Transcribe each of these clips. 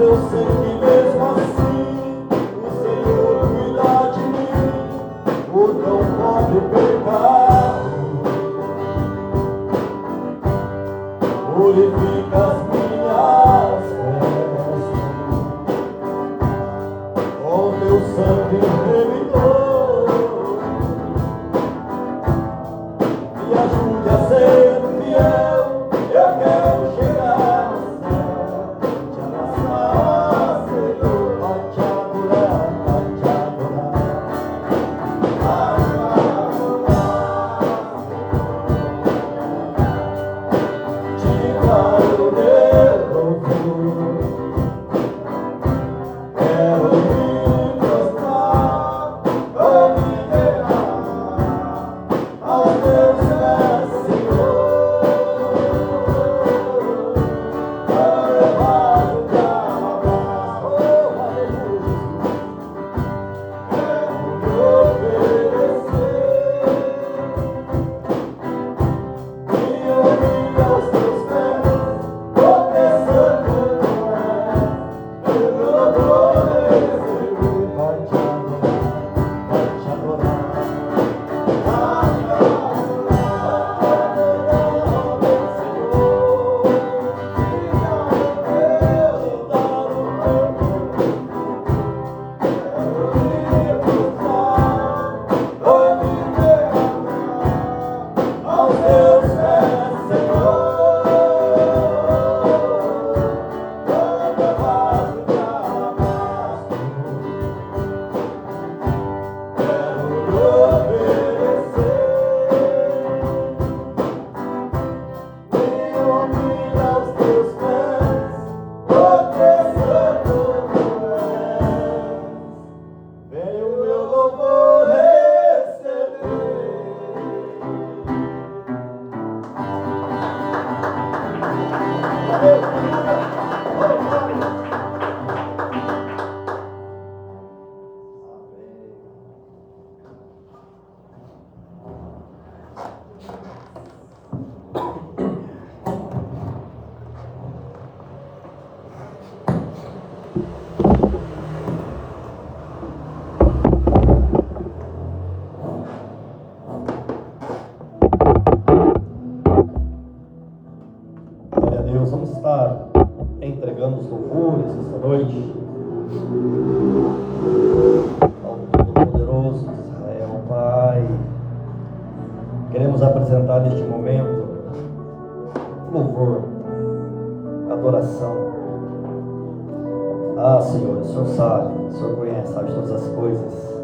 eu sei que mesmo assim o Senhor cuida de mim, o tão pobre pecado purifica as minhas vestes com teu sangue remidor. Me ajude a ser fiel, eu quero chegar ao céu, te abraçar, Senhor, vai te adorar, vai te adorar. Te quero meu louvor, quero me prostrar, vou me derramar aos teus pés, Senhor. Vou levar o abraço, oh, aleluia. Quero me oferecer, me humilho aos teus pés, porque santo tu és. Eu vou receber, vai te adorar, vai te adorar. Vai te adorar, meu Senhor. Aos teus pés, Senhor, quando eu faço te abraço, quero lhe oferecer, me humilho aos teus pés, porque santo tu és. Vem o meu louvor receber. Glória a Deus, vamos estar entregando os louvores esta noite ao Todo-Poderoso de Israel, Pai. Queremos apresentar neste momento louvor, adoração. Ah, Senhor, o Senhor sabe, o Senhor conhece, sabe todas as coisas.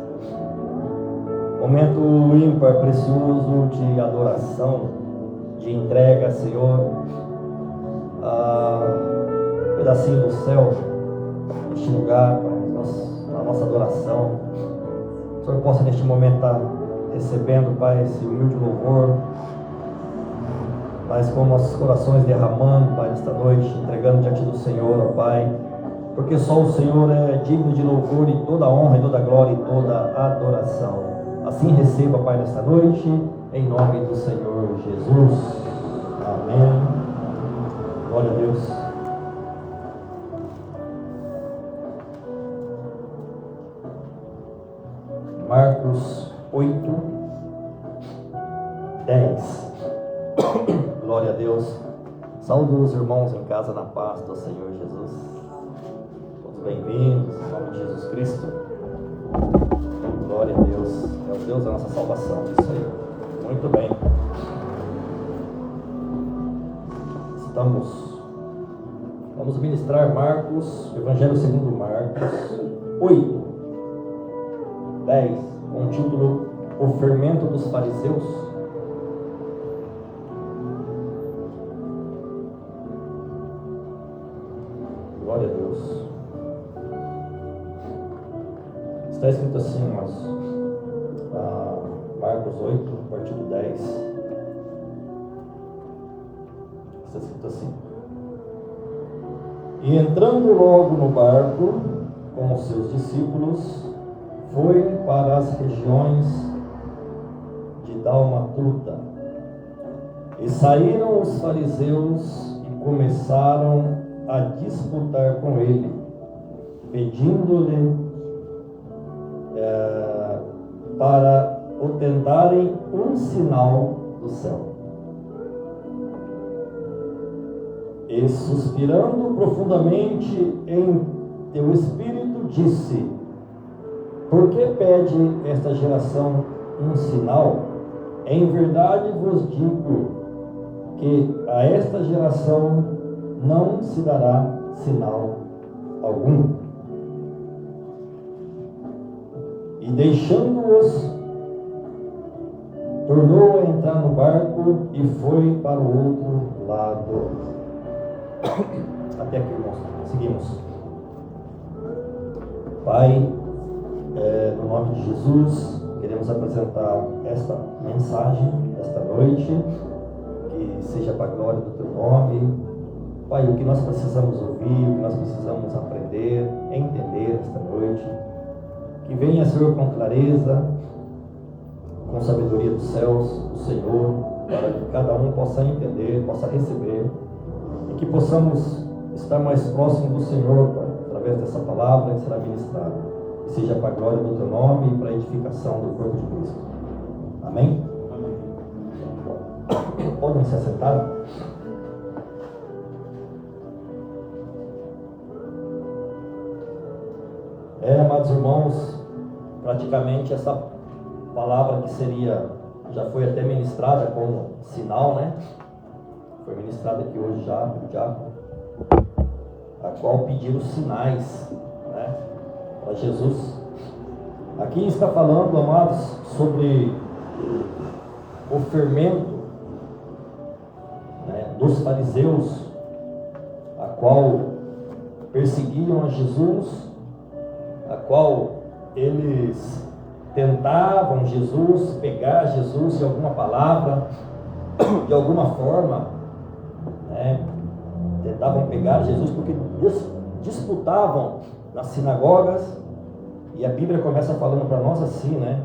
Momento ímpar, precioso de adoração, de entrega, Senhor. Pedacinho do céu, neste lugar, Pai, a nossa adoração. O Senhor possa neste momento estar recebendo, Pai, esse humilde louvor, mas com nossos corações derramando, Pai, nesta noite, entregando diante do Senhor, ó Pai, porque só o Senhor é digno de louvor e toda honra, e toda glória e toda adoração. Assim receba, Pai, nesta noite, em nome do Senhor Jesus. Amém. Glória a Deus. Marcos 8, 10. Glória a Deus. Saúdo os irmãos em casa na paz do Senhor Jesus. Todos bem-vindos, em nome de Jesus Cristo. Glória a Deus. É o Deus da nossa salvação. Isso aí. Muito bem. Vamos ministrar Marcos, Evangelho segundo Marcos 8, 10, com o título O Fermento dos Fariseus. Glória a Deus. Está escrito assim, Marcos 8, a partir do 10. Está escrito assim: E entrando logo no barco com os seus discípulos, foi para as regiões de Dalmanuta. E saíram os fariseus e começaram a disputar com ele, pedindo-lhe para o tentarem um sinal do céu. E suspirando profundamente em teu espírito, disse: por que pede esta geração um sinal? Em verdade vos digo que a esta geração não se dará sinal algum. E deixando-os, tornou a entrar no barco e foi para o outro lado. Até aqui, irmãos. Seguimos. Pai, no nome de Jesus, queremos apresentar esta mensagem esta noite, que seja para a glória do teu nome. Pai, o que nós precisamos ouvir, o que nós precisamos aprender, entender esta noite, que venha, Senhor, com clareza, com sabedoria dos céus, do Senhor, para que cada um possa entender, possa receber, e que possamos estar mais próximo do Senhor, Pai, através dessa palavra que será ministrada, que seja para a glória do teu nome e para a edificação do corpo de Cristo. Amém? Amém. Podem se assentar? Amados irmãos, praticamente essa palavra que seria, já foi até ministrada como sinal, né? Foi ministrada aqui hoje já, pelo diácono, a qual pediram sinais, né, para Jesus. Aqui está falando, amados, sobre o fermento, né, dos fariseus, a qual perseguiam a Jesus, a qual eles tentavam Jesus, pegar Jesus de alguma palavra, de alguma forma, né? Tentavam pegar Jesus porque disputavam nas sinagogas. E a Bíblia começa falando para nós assim, né?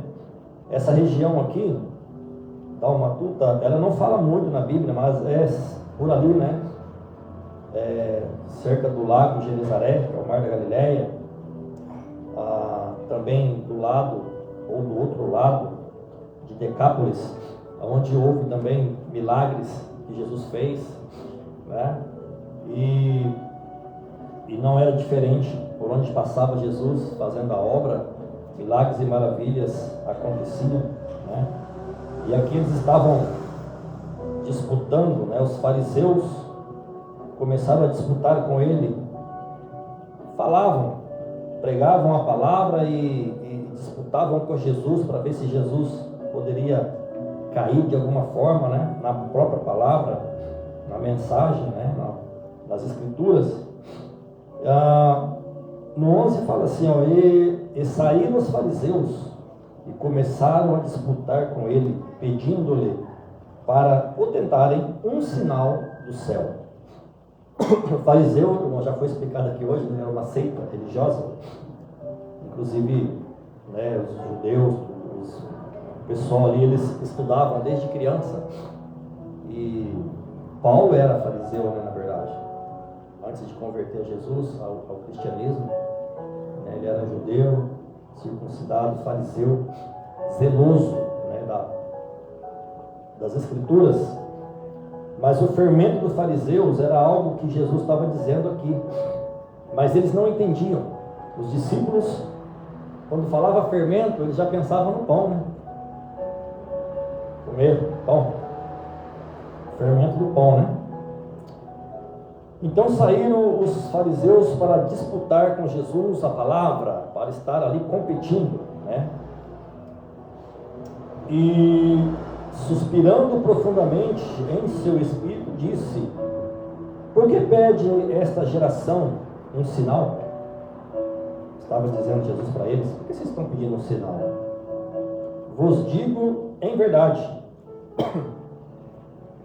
Essa região aqui, Dalmatuta, ela não fala muito na Bíblia, mas é por ali, né? Cerca do lago Genezaré, que é o mar da Galileia. Também do lado, ou do outro lado, de Decápolis, onde houve também milagres que Jesus fez, né? E não era diferente por onde passava Jesus fazendo a obra, milagres e maravilhas aconteciam, né? E aqui eles estavam disputando, né? Os fariseus começaram a disputar com ele, falavam, pregavam a palavra e disputavam com Jesus para ver se Jesus poderia cair de alguma forma, né, na própria palavra, na mensagem, né, nas escrituras. No 11 fala assim, ó, e saíram os fariseus e começaram a disputar com ele, pedindo-lhe para o tentarem um sinal do céu. O fariseu, como já foi explicado aqui hoje, né, era uma seita religiosa. Inclusive, né, os judeus, o pessoal ali, eles estudavam desde criança. E Paulo era fariseu, né, na verdade, antes de converter Jesus ao cristianismo, né, ele era judeu, circuncidado, fariseu, zeloso, né, das escrituras. Mas o fermento dos fariseus era algo que Jesus estava dizendo aqui, mas eles não entendiam. Os discípulos, quando falava fermento, eles já pensavam no pão, né? Comer pão, fermento do pão, né? Então saíram os fariseus para disputar com Jesus a palavra, para estar ali competindo, né? E suspirando profundamente em seu espírito, disse: por que pede esta geração um sinal? Estava dizendo Jesus para eles: por que vocês estão pedindo um sinal? Vos digo em verdade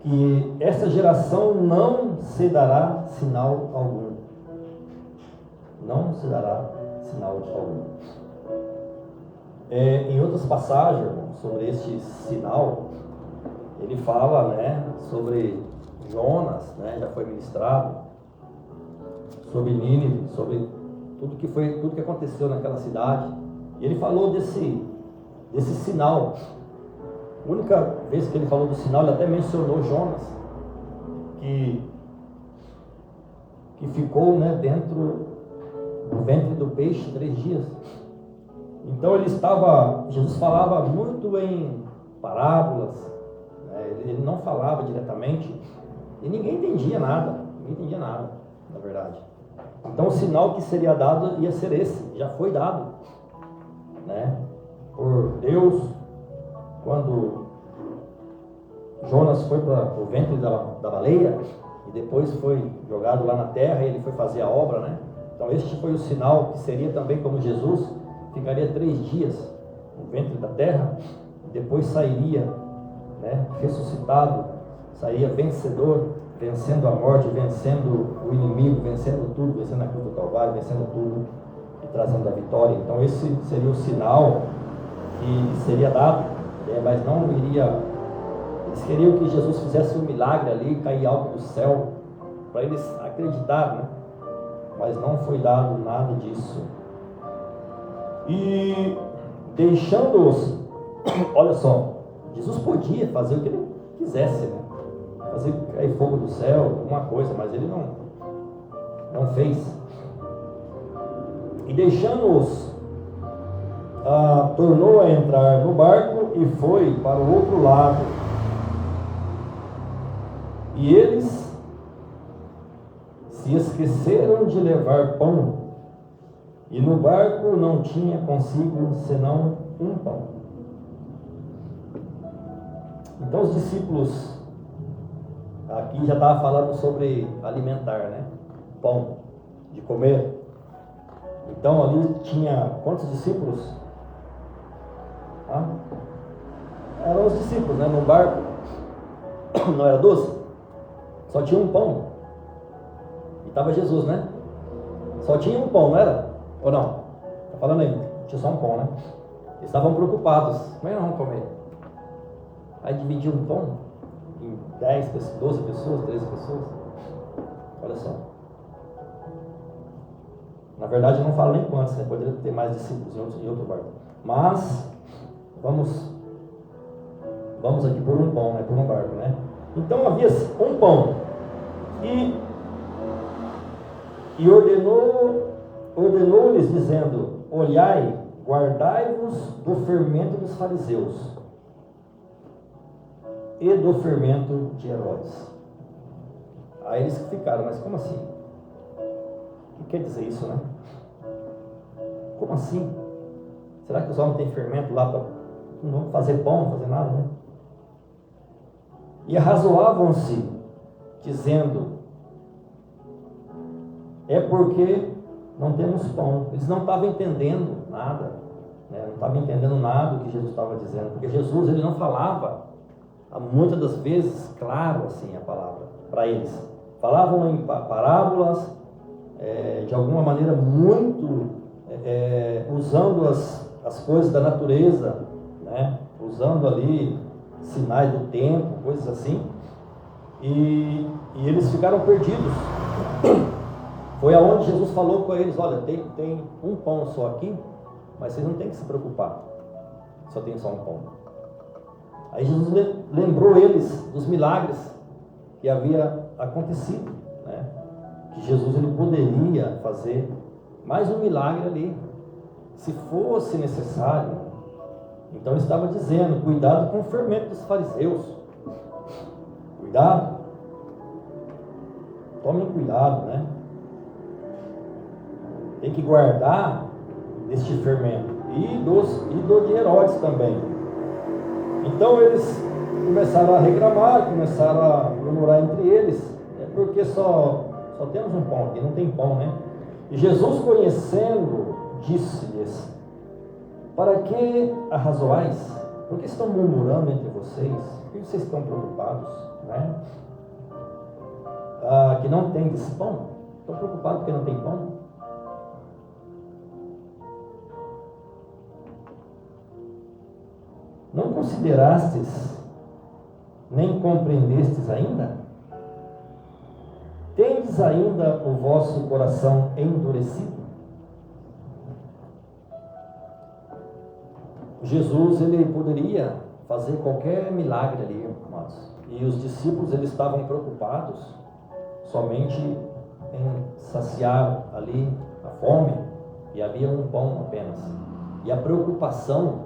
que esta geração não se dará sinal algum. Não se dará sinal algum. Em outras passagens sobre este sinal, ele fala, né, sobre Jonas, né, já foi ministrado, sobre Nínive, sobre tudo que aconteceu naquela cidade. E ele falou desse sinal. A única vez que ele falou do sinal, ele até mencionou Jonas, que ficou, né, dentro do ventre do peixe 3 dias. Então Jesus falava muito em parábolas, né? Ele não falava diretamente e ninguém entendia nada, na verdade. Então o sinal que seria dado ia ser esse, já foi dado, né, por Deus, quando Jonas foi para o ventre da baleia e depois foi jogado lá na terra e ele foi fazer a obra, né? Então este foi o sinal que seria também como Jesus ficaria 3 dias no ventre da terra e depois sairia, né, ressuscitado, sairia vencedor, vencendo a morte, vencendo o inimigo, vencendo tudo, vencendo a cruz do Calvário, vencendo tudo e trazendo a vitória. Então esse seria o sinal que seria dado, mas não iria. Eles queriam que Jesus fizesse um milagre ali, cair algo do céu, para eles acreditar, né? Mas não foi dado nada disso. E deixando-os, olha só, Jesus podia fazer o que ele quisesse, né? Fazer cair fogo do céu, alguma coisa, mas ele não fez. E deixando-os, tornou a entrar no barco e foi para o outro lado. E eles se esqueceram de levar pão, e no barco não tinha consigo senão um pão. Então os discípulos, aqui já estava falando sobre alimentar, né? Pão, de comer. Então ali tinha quantos discípulos? Eram os discípulos, né? No barco, não era 12? Só tinha um pão. E estava Jesus, né? Só tinha um pão, não era? Ou não? Está falando aí, tinha só um pão, né? Eles estavam preocupados. Como é que nós vamos comer? Aí dividiu um pão em 10 pessoas, 12 pessoas, 13 pessoas. Olha só. Na verdade não fala nem quantos, né? Poderia ter mais discípulos em outro barco. Mas vamos aqui por um pão, né? Por um barco, né? Então havia um pão. E ordenou-lhes dizendo: olhai, guardai-vos do fermento dos fariseus e do fermento de Herodes. Aí eles ficaram, mas como assim? O que quer dizer isso, né? Como assim? Será que os homens têm fermento lá para não vão fazer pão, não fazer nada, né? E arrazoavam-se, dizendo: é porque não temos pão. Eles não estavam entendendo nada, né? Não estavam entendendo nada do que Jesus estava dizendo, porque Jesus, ele não falava, muitas das vezes, claro assim, a palavra para eles. Falavam em parábolas, de alguma maneira muito, usando as coisas da natureza, né? Usando ali sinais do tempo, coisas assim, e eles ficaram perdidos. Foi aonde Jesus falou com eles: olha, tem um pão só aqui, mas vocês não tem que se preocupar, só tem só um pão. Aí Jesus lembrou eles dos milagres que havia acontecido, né? Que Jesus, ele poderia fazer mais um milagre ali, se fosse necessário. Então ele estava dizendo: cuidado com o fermento dos fariseus, cuidado, tomem cuidado, né? Tem que guardar deste fermento e do de Herodes também. Então eles começaram a reclamar, começaram a murmurar entre eles, porque só temos um pão aqui, não tem pão, né? E Jesus, conhecendo, disse-lhes: para que arrazoais? Por que estão murmurando entre vocês? Por que vocês estão preocupados, né? Que não tem esse pão? Estão preocupados porque não tem pão? Não considerastes, nem compreendestes ainda? Tendes ainda o vosso coração endurecido? Jesus, ele poderia fazer qualquer milagre ali, amados. E os discípulos, eles estavam preocupados somente em saciar ali a fome, e havia um pão apenas. E a preocupação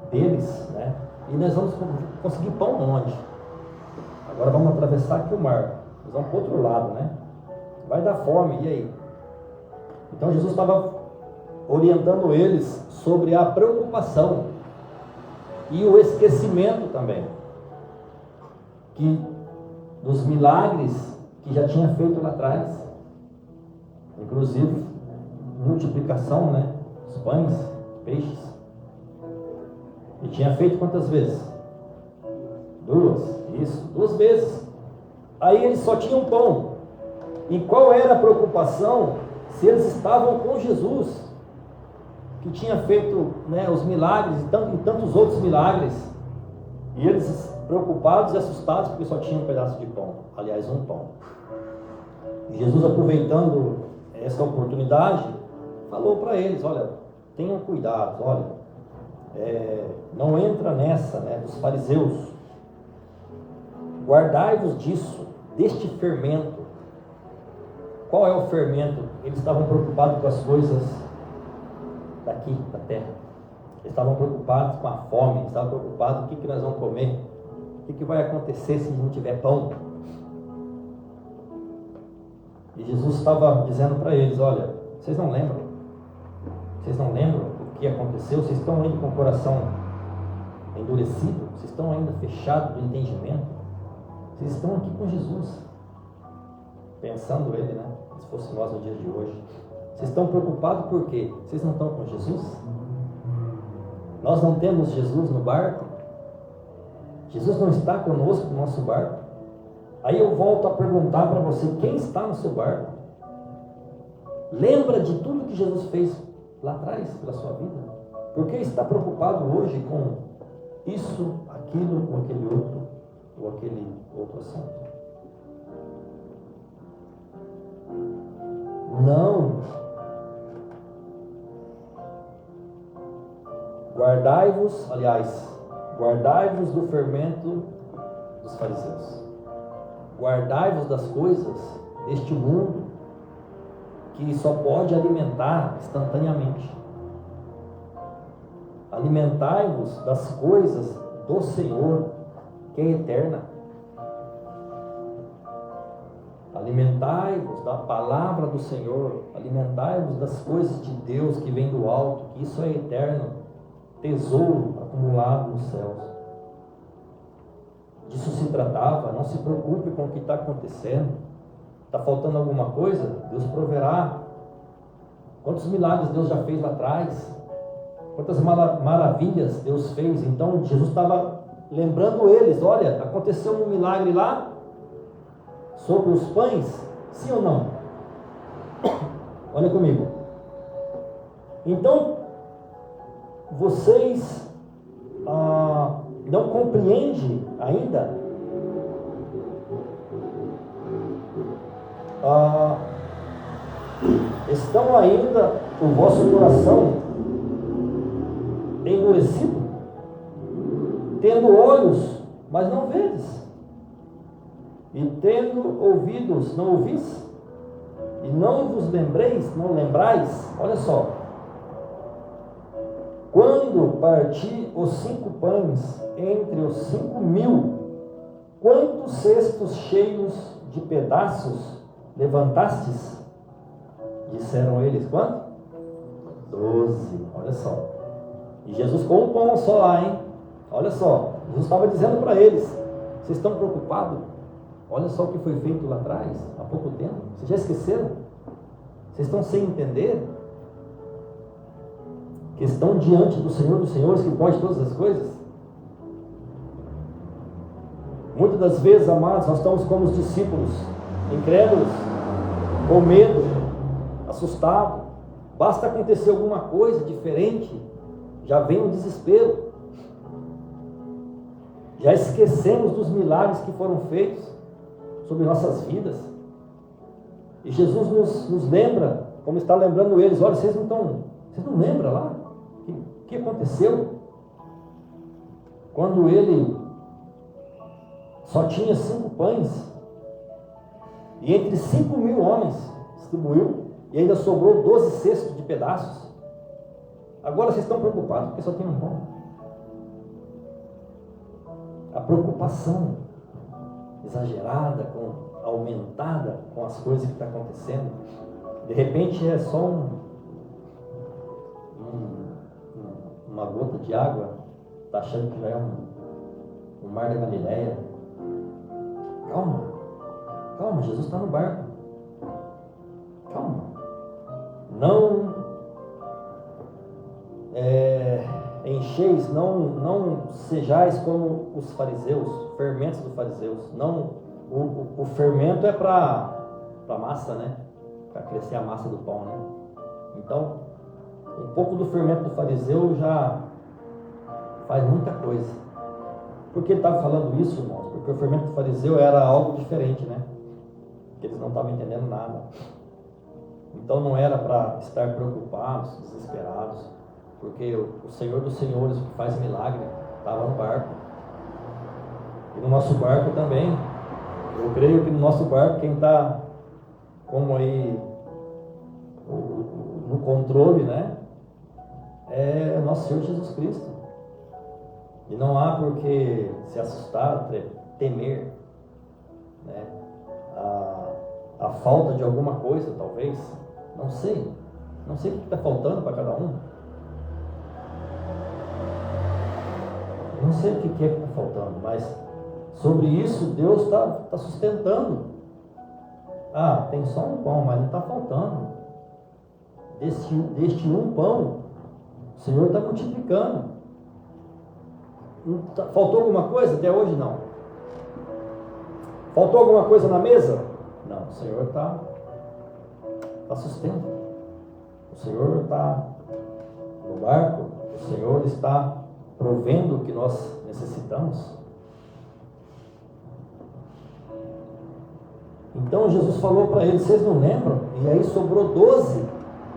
deles, né? E nós vamos conseguir pão onde? Agora vamos atravessar aqui o mar, nós vamos para o outro lado, né? Vai dar fome, e aí? Então Jesus estava orientando eles sobre a preocupação e o esquecimento também, que dos milagres que já tinha feito lá atrás, inclusive multiplicação, né? Os pães, peixes. E tinha feito quantas vezes? 2, isso, 2 vezes. Aí eles só tinham pão. E qual era a preocupação se eles estavam com Jesus, que tinha feito, né, os milagres e tantos outros milagres, e eles preocupados e assustados porque só tinham um pedaço de pão, aliás, um pão. E Jesus, aproveitando essa oportunidade, falou para eles: olha, tenham cuidado, olha, não entra nessa, né, dos fariseus, guardai-vos disso, deste fermento. Qual é o fermento? Eles estavam preocupados com as coisas daqui, da terra. Eles estavam preocupados com a fome, eles estavam preocupados com o que nós vamos comer, o que vai acontecer se não tiver pão. E Jesus estava dizendo para eles: olha, vocês não lembram? Vocês não lembram o que aconteceu? Vocês estão ainda com o coração endurecido? Vocês estão ainda fechados do entendimento? Vocês estão aqui com Jesus, pensando ele, né? Se fosse nós no dia de hoje. Vocês estão preocupados por quê? Vocês não estão com Jesus? Nós não temos Jesus no barco? Jesus não está conosco no nosso barco? Aí eu volto a perguntar para você: quem está no seu barco? Lembra de tudo que Jesus fez lá atrás pela sua vida? Por que está preocupado hoje com isso, aquilo, ou aquele outro assunto? Não. Guardai-vos do fermento dos fariseus. Guardai-vos das coisas deste mundo que só pode alimentar instantaneamente. Alimentai-vos das coisas do Senhor, que é eterna. Alimentai-vos da palavra do Senhor, alimentai-vos das coisas de Deus que vem do alto, que isso é eterno, tesouro acumulado nos céus. Disso se tratava. Não se preocupe com o que está acontecendo. Está faltando alguma coisa? Deus proverá. Quantos milagres Deus já fez lá atrás? Quantas maravilhas Deus fez? Então Jesus estava lembrando eles: olha, aconteceu um milagre lá sobre os pães, sim ou não? Olha comigo. Então vocês não compreendem ainda estão ainda o vosso coração endurecido, tendo olhos, mas não vedes, e tendo ouvidos, não ouvis, e não vos lembreis, não lembrais. Olha só: quando parti os 5 pães entre os 5.000, quantos cestos cheios de pedaços levantastes? Disseram eles: quanto? 12. Olha só. E Jesus com um pão só lá, hein? Olha só, Jesus estava dizendo para eles: vocês estão preocupados? Olha só o que foi feito lá atrás, há pouco tempo. Vocês já esqueceram? Vocês estão sem entender que estão diante do Senhor dos Senhores, que pode todas as coisas? Muitas das vezes, amados, nós estamos como os discípulos, incrédulos, com medo, assustados. Basta acontecer alguma coisa diferente, já vem o desespero. Já esquecemos dos milagres que foram feitos sobre nossas vidas. E Jesus nos lembra, como está lembrando eles: olha, vocês não lembram lá? O que aconteceu? quando ele só tinha 5 pães, e entre 5.000 homens distribuiu, e ainda sobrou 12 cestos de pedaços. Agora vocês estão preocupados porque só tem um pão. A preocupação exagerada, aumentada com as coisas que estão acontecendo, de repente é só uma gota de água, está achando que já é um mar da Galileia. Calma, Jesus está no barco. Calma. Não encheis, não sejais como os fariseus, fermentos dos fariseus. Não, o fermento é para a massa, né? Para crescer a massa do pão, né? Então, um pouco do fermento do fariseu já faz muita coisa. Por que ele estava falando isso, irmãos? Porque o fermento do fariseu era algo diferente, né? Porque eles não estavam entendendo nada. Então não era para estar preocupados, desesperados, porque o Senhor dos Senhores, que faz milagre, estava no barco. E no nosso barco também. Eu creio que no nosso barco, quem está como aí no controle, né? É nosso Senhor Jesus Cristo. E não há por que se assustar, temer, né? A falta de alguma coisa, talvez. Não sei o que está faltando para cada um. Não sei o que é que está faltando, mas sobre isso Deus está sustentando. Tem só um pão, mas não está faltando. Deste um pão, o Senhor está multiplicando. Faltou alguma coisa? Até hoje não. Faltou alguma coisa na mesa? Não, o Senhor está sustentando. O Senhor está no barco, o Senhor está provendo o que nós necessitamos. Então Jesus falou para eles: vocês não lembram? E aí sobrou 12.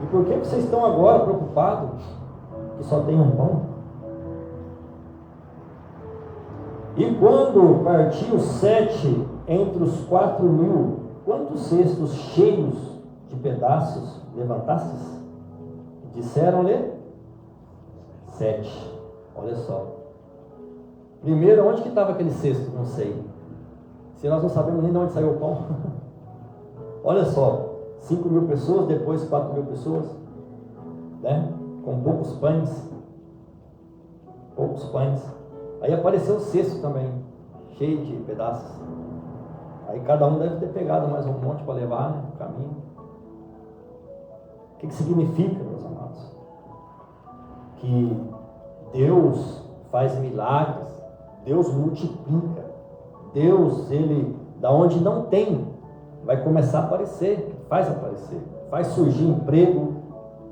E por que vocês estão agora preocupados que só tem um pão? E quando partiu 7 entre os 4.000, quantos cestos cheios de pedaços levantastes? Disseram-lhe 7. Olha só. Primeiro, onde que estava aquele cesto? Não sei. Se nós não sabemos nem de onde saiu o pão. Olha só. 5.000 pessoas, depois 4.000 pessoas, né? Com poucos pães. Aí apareceu o cesto também, cheio de pedaços. Aí cada um deve ter pegado mais um monte para levar, né, no caminho. O que significa, meus amados? Que Deus faz milagres, Deus multiplica, Deus, Ele, da onde não tem, vai começar a aparecer, faz surgir emprego,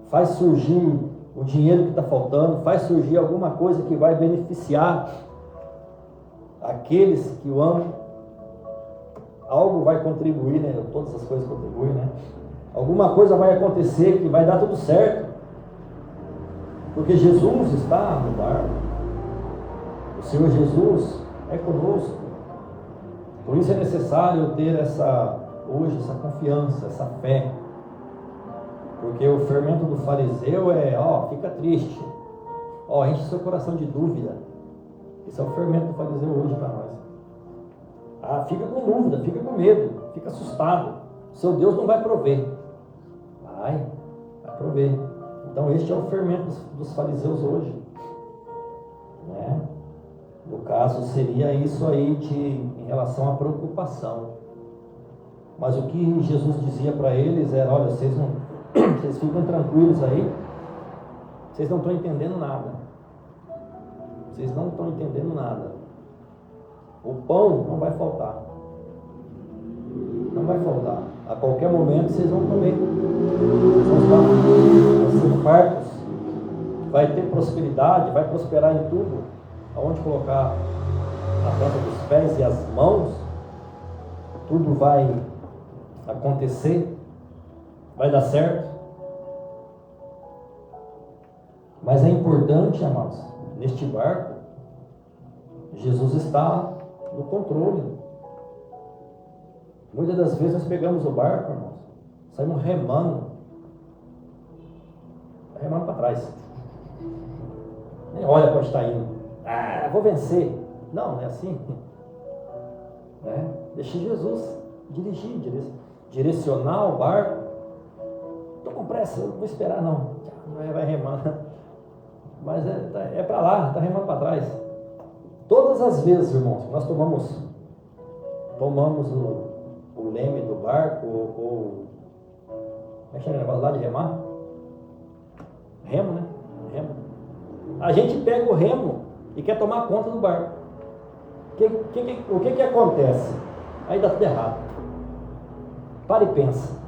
faz surgir o dinheiro que está faltando, faz surgir alguma coisa que vai beneficiar aqueles que o amam. Algo vai contribuir, né? Todas as coisas contribuem, né? Alguma coisa vai acontecer que vai dar tudo certo, porque Jesus está no barco, o Senhor Jesus é conosco. Por isso é necessário ter hoje essa confiança, essa fé, porque o fermento do fariseu fica triste, enche seu coração de dúvida. Esse é o fermento do fariseu hoje para nós. Fica com dúvida, fica com medo, fica assustado. Seu Deus não vai prover. Vai prover. Então este é o fermento dos fariseus hoje, né? No caso seria isso aí em relação à preocupação. Mas o que Jesus dizia para eles era: olha, vocês ficam tranquilos aí, vocês não estão entendendo nada. Vocês não estão entendendo nada. O pão não vai faltar. Não vai faltar. A qualquer momento vocês vão comer. Vocês vão ser fartos. Vai ter prosperidade, vai prosperar em tudo. Aonde colocar a planta dos pés e as mãos, tudo vai acontecer. Vai dar certo. Mas é importante, amados, neste barco, Jesus está no controle. Muitas das vezes nós pegamos o barco, irmãos, saímos remando para trás. Nem olha para onde está indo. Vou vencer. Não é assim. Deixe Jesus dirigir, direcionar o barco. Estou com pressa, eu não vou esperar não. Vai remando. Mas é para lá, está remando para trás. Todas as vezes, irmãos, nós tomamos o leme do barco, ou como é que chama o negócio lá de remar? Remo, né? Remo. A gente pega o remo e quer tomar conta do barco. O que acontece? Aí dá tudo errado. Para e pensa.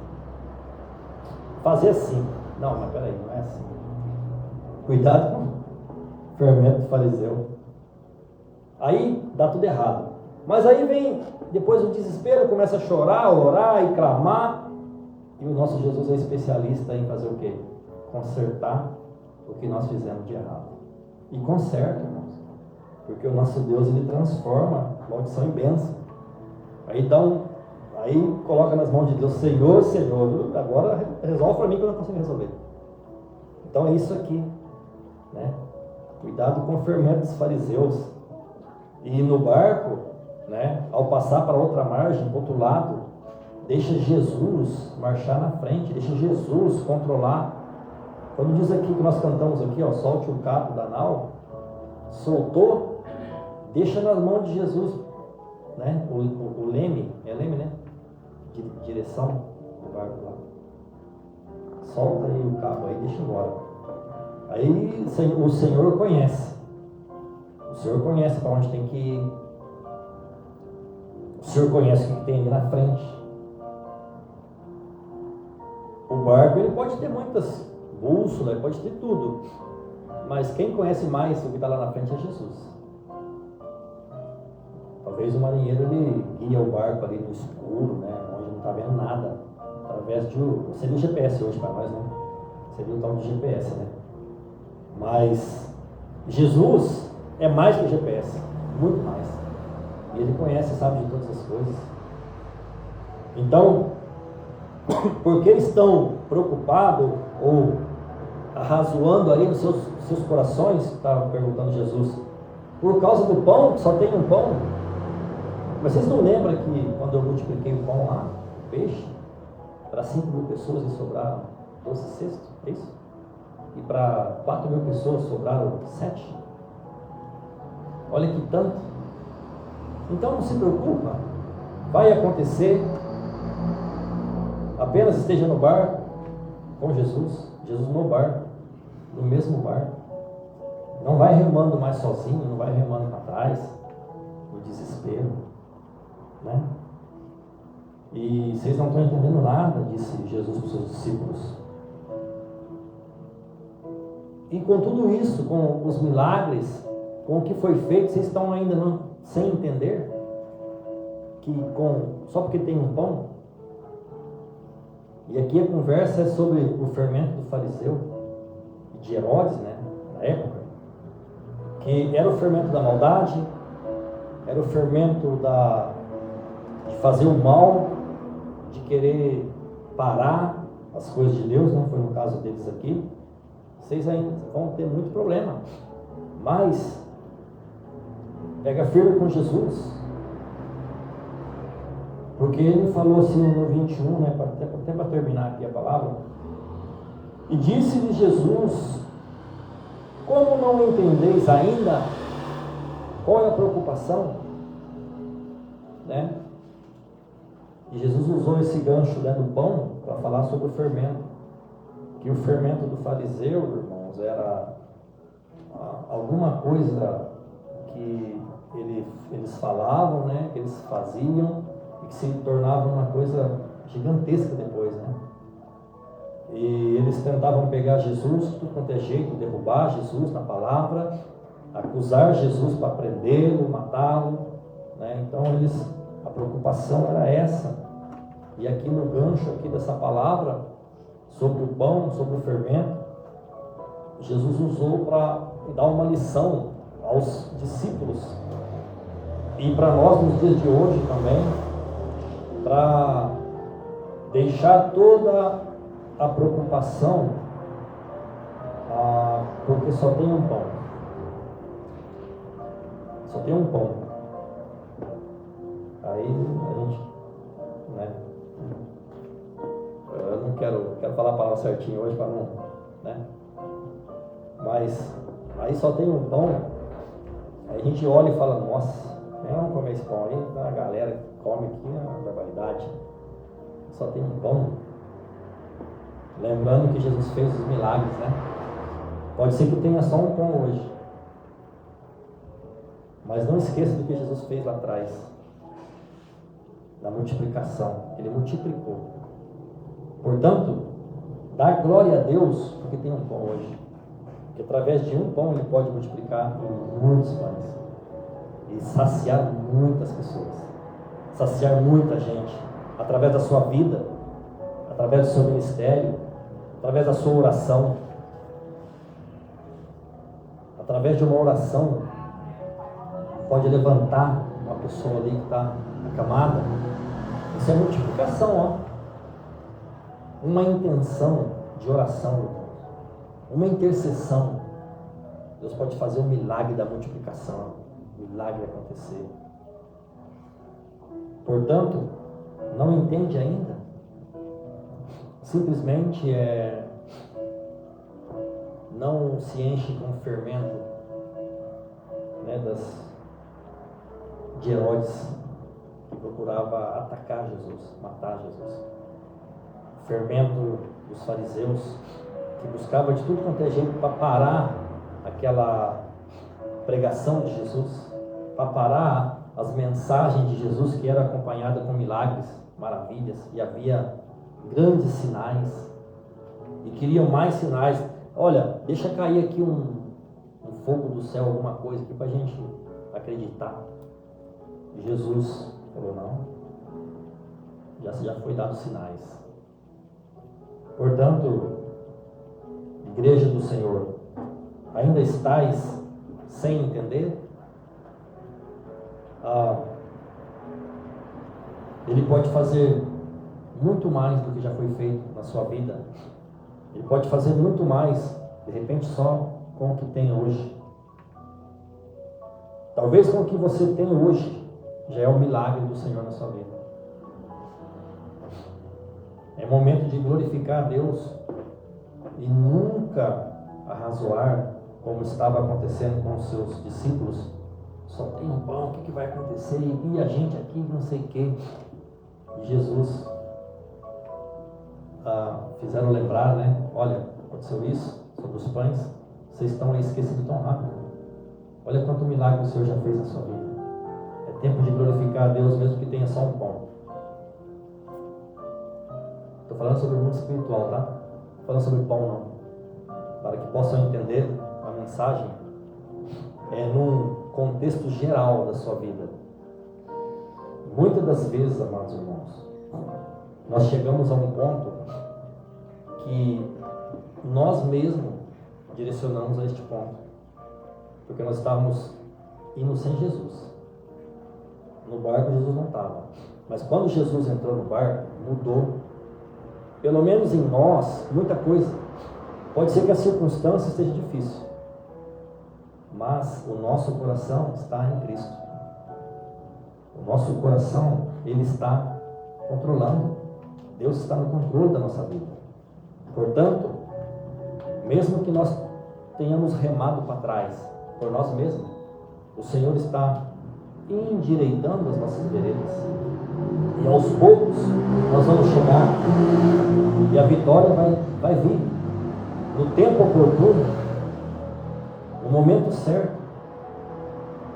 Fazer assim. Não, mas peraí, não é assim. Cuidado com o fermento do fariseu. Aí dá tudo errado. Mas aí vem, depois o desespero, começa a chorar, orar e clamar. E o nosso Jesus é especialista em fazer o quê? Consertar o que nós fizemos de errado. E conserta, irmãos. Porque o nosso Deus, ele transforma maldição em bênção. Aí coloca nas mãos de Deus: Senhor, agora resolve para mim que eu não consigo resolver. Então é isso aqui, né? Cuidado com o fermento dos fariseus. E no barco, né, ao passar para outra margem, para outro lado, deixa Jesus marchar na frente, deixa Jesus controlar. Quando diz aqui que nós cantamos aqui, solte o cabo da nau, soltou, deixa nas mãos de Jesus, né? O leme, né? De direção do barco lá. Solta aí o cabo aí, deixa embora. Aí o Senhor conhece. O Senhor conhece para onde tem que ir. O Senhor conhece o que tem ali na frente. O barco, ele pode ter muitas bússolas, ele pode ter tudo. Mas quem conhece mais o que está lá na frente é Jesus. Talvez o marinheiro, ele guia o barco ali no escuro, né, onde não está vendo nada. Através seria o GPS hoje para nós, né? Seria o tal de GPS, né? Mas Jesus é mais que GPS, muito mais. E ele conhece e sabe de todas as coisas. Então, porque estão preocupados ou arrazoando aí nos seus corações, estava perguntando Jesus, por causa do pão, só tem um pão? Mas vocês não lembram que quando eu multipliquei o pão lá, o peixe, para 5.000 pessoas e sobraram 12 cestos, é isso? E para 4.000 pessoas sobraram 7? Olha que tanto. Então não se preocupa, vai acontecer. Apenas esteja no barco com Jesus no barco, no mesmo barco. Não vai remando mais sozinho, não vai remando para trás, no desespero, né? E vocês não estão entendendo nada, disse Jesus para os seus discípulos. E com tudo isso, com os milagres, com o que foi feito, vocês estão ainda sem entender que só porque tem um pão. E aqui a conversa é sobre o fermento do fariseu, de Herodes, né, na época, que era o fermento da maldade, era o fermento de fazer o mal, de querer parar as coisas de Deus, né? Foi no caso deles aqui. Vocês ainda vão ter muito problema, mas pega firme com Jesus, porque ele falou assim no 21, né, até para terminar aqui a palavra, e disse-lhe Jesus: como não entendeis ainda qual é a preocupação, né? E Jesus usou esse gancho, né, do pão para falar sobre o fermento, que o fermento do fariseu, irmãos, era alguma coisa que eles falavam, né, que eles faziam, e que se tornava uma coisa gigantesca depois, né? E eles tentavam pegar Jesus de tudo quanto é jeito, derrubar Jesus na palavra, acusar Jesus para prendê-lo, matá-lo, né? Então a preocupação era essa. E aqui no gancho aqui dessa palavra sobre o pão, sobre o fermento, Jesus usou para dar uma lição aos discípulos E para nós nos dias de hoje também, para deixar toda a preocupação, porque só tem um pão. Só tem um pão. Aí a gente, né? Eu não quero falar a palavra certinho hoje para não, né? Mas aí só tem um pão. Aí a gente olha e fala, nossa, vamos comer esse pão aí, a galera que come aqui é uma barbaridade. Só tem um pão. Lembrando que Jesus fez os milagres, né? Pode ser que tenha só um pão hoje, mas não esqueça do que Jesus fez lá atrás, na multiplicação. Ele multiplicou. Portanto, dá glória a Deus porque tem um pão hoje, que através de um pão Ele pode multiplicar em muitos pães e saciar muitas pessoas, saciar muita gente, através da sua vida, através do seu ministério, através da sua oração. Através de uma oração, pode levantar uma pessoa ali que está acamada. Isso é multiplicação, ó. Uma intenção de oração, uma intercessão. Deus pode fazer o milagre da multiplicação, o milagre acontecer. Portanto, não entende ainda? Simplesmente não se enche com o fermento, né, de Herodes, que procurava atacar Jesus, matar Jesus. O fermento dos fariseus, que buscava de tudo quanto é jeito para parar aquela pregação de Jesus, para parar as mensagens de Jesus, que era acompanhada com milagres, maravilhas, e havia grandes sinais, e queriam mais sinais. Olha, deixa cair aqui um fogo do céu, alguma coisa aqui para a gente acreditar. E Jesus falou, não, já foi dado sinais. Portanto, igreja do Senhor, ainda estáis sem entender? Ele pode fazer muito mais do que já foi feito na sua vida. Ele pode fazer muito mais, de repente, só com o que tem hoje. Talvez com o que você tem hoje já é o milagre do Senhor na sua vida. É momento de glorificar a Deus e nunca arrazoar como estava acontecendo com os seus discípulos. Só tem um pão, o que vai acontecer? E a gente aqui, não sei o quê. E Jesus fizeram lembrar, né? Olha, aconteceu isso sobre os pães. Vocês estão aí esquecidos tão rápido. Olha quanto milagre o Senhor já fez na sua vida. É tempo de glorificar a Deus, mesmo que tenha só um pão. Estou falando sobre o mundo espiritual, tá? Não estou falando sobre pão, não. Para que possam entender a mensagem, num contexto geral da sua vida. Muitas das vezes, amados irmãos, nós chegamos a um ponto que nós mesmos direcionamos a este ponto, porque nós estávamos indo sem Jesus. No barco Jesus não estava, mas quando Jesus entrou no barco, mudou, pelo menos em nós, muita coisa. Pode ser que a circunstância esteja difícil, mas o nosso coração está em Cristo. O nosso coração, ele está controlando. Deus está no controle da nossa vida. Portanto, mesmo que nós tenhamos remado para trás por nós mesmos, o Senhor está endireitando as nossas veredas. E aos poucos nós vamos chegar e a vitória vai vir no tempo oportuno, no momento certo.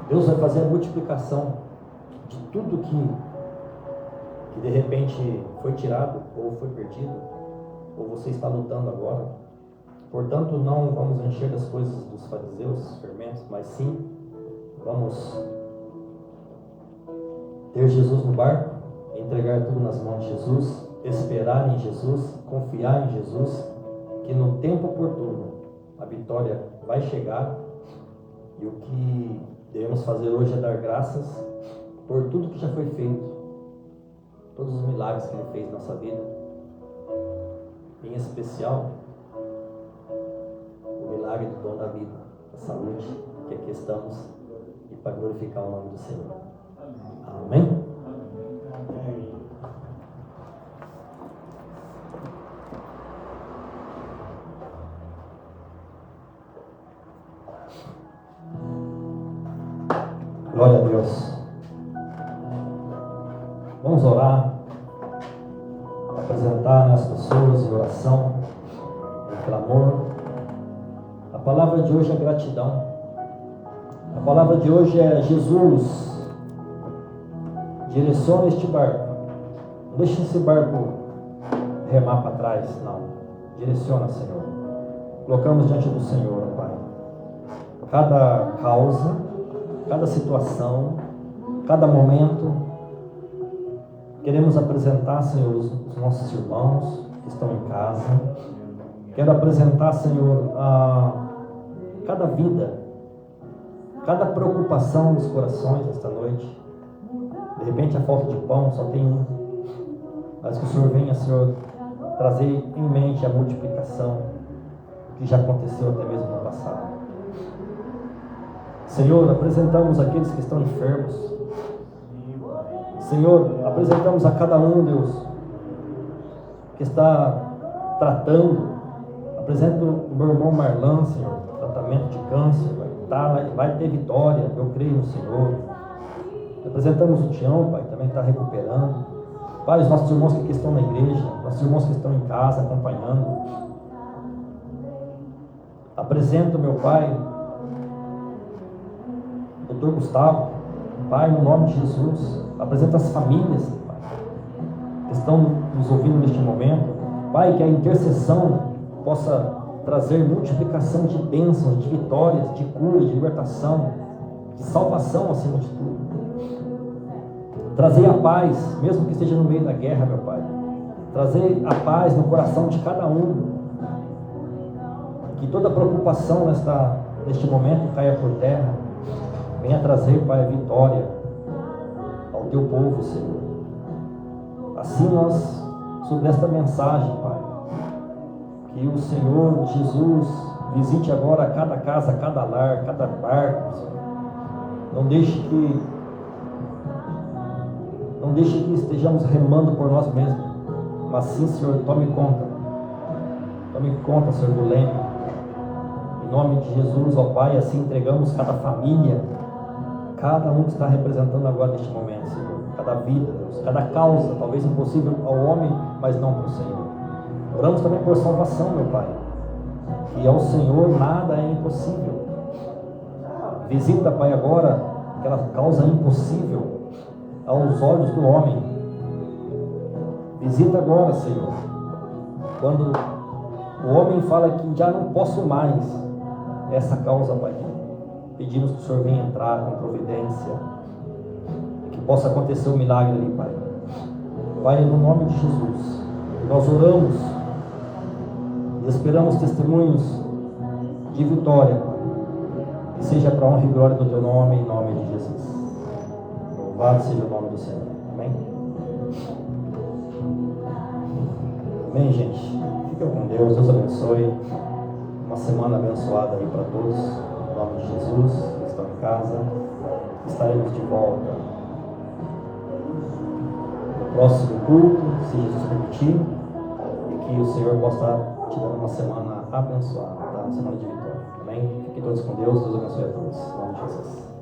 Deus vai fazer a multiplicação de tudo que de repente foi tirado ou foi perdido, ou você está lutando agora. Portanto, não vamos encher das coisas dos fariseus, dos fermentos, mas sim vamos ter Jesus no barco, entregar tudo nas mãos de Jesus, esperar em Jesus, confiar em Jesus, que no tempo oportuno a vitória vai chegar, e o que devemos fazer hoje é dar graças por tudo que já foi feito, todos os milagres que Ele fez na nossa vida, em especial o milagre do dom da vida, da saúde, que aqui estamos, e para glorificar o nome do Senhor. Amém? Glória a Deus. Vamos orar, apresentar as pessoas em oração, em clamor. A palavra de hoje é gratidão. A palavra de hoje é: Jesus, direciona este barco. Não deixe esse barco remar para trás, não. Direciona, Senhor. Colocamos diante do Senhor, Pai, cada causa, cada situação, cada momento. Queremos apresentar, Senhor, os nossos irmãos que estão em casa. Quero apresentar, Senhor, cada vida, cada preocupação dos corações esta noite. De repente a falta de pão só tem um, mas que o Senhor venha, Senhor, trazer em mente a multiplicação que já aconteceu até mesmo no passado. Senhor, apresentamos aqueles que estão enfermos. Senhor, apresentamos a cada um, Deus, que está tratando. Apresento o meu irmão Marlan, Senhor, tratamento de câncer, vai ter vitória, eu creio no Senhor. Apresentamos o Tião, Pai, também está recuperando. Pai, os nossos irmãos que estão na igreja, nossos irmãos que estão em casa acompanhando. Apresento, meu Pai, o Dr. Gustavo, Pai, no nome de Jesus. Apresenta as famílias, Pai, que estão nos ouvindo neste momento. Pai, que a intercessão possa trazer multiplicação de bênçãos, de vitórias, de cura, de libertação, de salvação acima de tudo. Trazer a paz, mesmo que esteja no meio da guerra, meu Pai. Trazer a paz no coração de cada um. Que toda preocupação neste momento caia por terra. Venha trazer, Pai, vitória ao Teu povo, Senhor. Assim nós, sobre esta mensagem, Pai, que o Senhor Jesus visite agora cada casa, cada lar, cada barco, Senhor. Não deixe que estejamos remando por nós mesmos, mas sim, Senhor, tome conta. Tome conta, Senhor, do leme. Em nome de Jesus, ó Pai, assim entregamos cada família, cada um que está representando agora neste momento, Senhor. Cada vida, Deus, cada causa, talvez impossível ao homem, mas não para o Senhor. Oramos também por salvação, meu Pai, que ao Senhor nada é impossível. Visita, Pai, agora aquela causa impossível aos olhos do homem. Visita agora, Senhor, quando o homem fala que já não posso mais essa causa, Pai. Pedimos que o Senhor venha entrar com providência, que possa acontecer um milagre ali, Pai. Pai, no nome de Jesus, nós oramos e esperamos testemunhos de vitória, Pai. Que seja para a honra e glória do Teu nome, em nome de Jesus. Louvado seja o nome do Senhor. Amém? Amém, gente. Fiquem com Deus. Deus abençoe. Uma semana abençoada aí para todos. Em nome de Jesus, que estão em casa. Estaremos de volta no próximo culto, se Jesus permitir. E que o Senhor possa te dar uma semana abençoada, tá? Uma semana de vitória. Amém? Fiquem todos com Deus. Deus abençoe a todos. Em nome de Jesus.